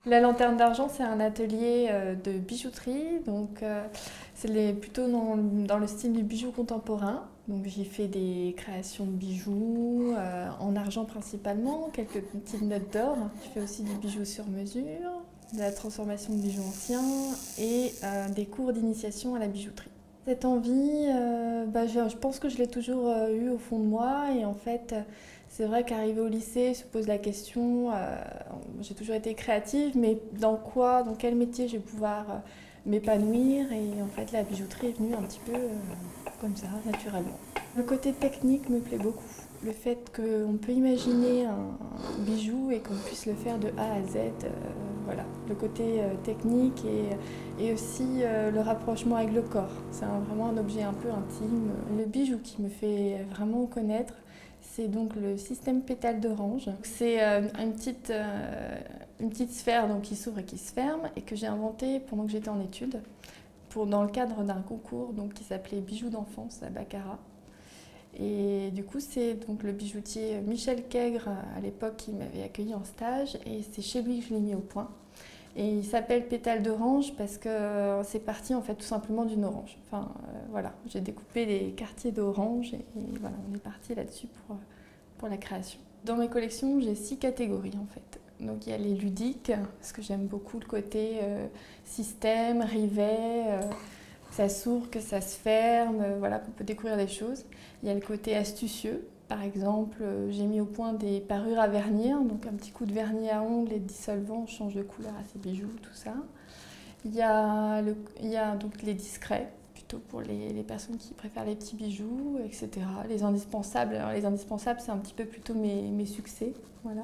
La lanterne d'argent, c'est un atelier de bijouterie, donc c'est plutôt dans le style du bijou contemporain. Donc j'y fais des créations de bijoux en argent principalement, quelques petites notes d'or. Je fais aussi du bijou sur mesure, de la transformation de bijoux anciens et des cours d'initiation à la bijouterie. Cette envie, je pense que je l'ai toujours eue au fond de moi et en fait, c'est vrai qu'arriver au lycée se pose la question, j'ai toujours été créative, mais dans quel métier je vais pouvoir m'épanouir et en fait la bijouterie est venue un petit peu comme ça, naturellement. Le côté technique me plaît beaucoup. Le fait qu'on peut imaginer un bijou et qu'on puisse le faire de A à Z, voilà. Le côté technique et aussi le rapprochement avec le corps. C'est vraiment un objet un peu intime. Le bijou qui me fait vraiment connaître, c'est donc le système pétale d'orange. C'est une petite sphère donc, qui s'ouvre et qui se ferme et que j'ai inventé pendant que j'étais en études dans le cadre d'un concours donc, qui s'appelait Bijoux d'enfance à Baccarat. Et du coup, c'est donc le bijoutier Michel Kègre à l'époque qui m'avait accueilli en stage et c'est chez lui que je l'ai mis au point. Et il s'appelle pétale d'orange parce que c'est parti en fait tout simplement d'une orange. Enfin voilà, j'ai découpé les quartiers d'orange et voilà, on est parti là-dessus pour la création. Dans mes collections, j'ai 6 catégories en fait. Donc il y a les ludiques, parce que j'aime beaucoup le côté système, rivet, que ça s'ouvre, que ça se ferme, voilà, qu'on peut découvrir des choses. Il y a le côté astucieux. Par exemple, j'ai mis au point des parures à vernir, donc un petit coup de vernis à ongles et de dissolvant change de couleur à ces bijoux, tout ça. Il y a donc les discrets, plutôt pour les personnes qui préfèrent les petits bijoux, etc. Les indispensables, alors les indispensables, c'est un petit peu plutôt mes succès, voilà.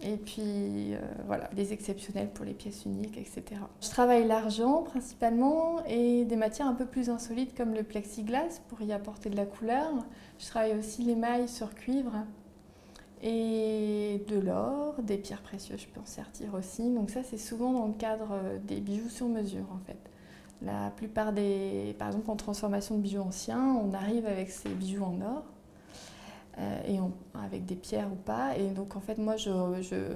Et puis voilà, les exceptionnels pour les pièces uniques, etc. Je travaille l'argent principalement et des matières un peu plus insolites comme le plexiglas pour y apporter de la couleur. Je travaille aussi l'émail sur cuivre et de l'or, des pierres précieuses, je peux en sertir aussi. Donc ça, c'est souvent dans le cadre des bijoux sur mesure en fait. La plupart par exemple en transformation de bijoux anciens, on arrive avec ces bijoux en or. Avec des pierres ou pas. Et donc en fait moi je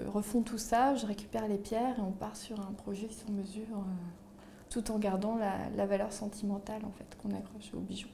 refonds tout ça, je récupère les pierres et on part sur un projet sur mesure tout en gardant la valeur sentimentale en fait qu'on accroche aux bijoux.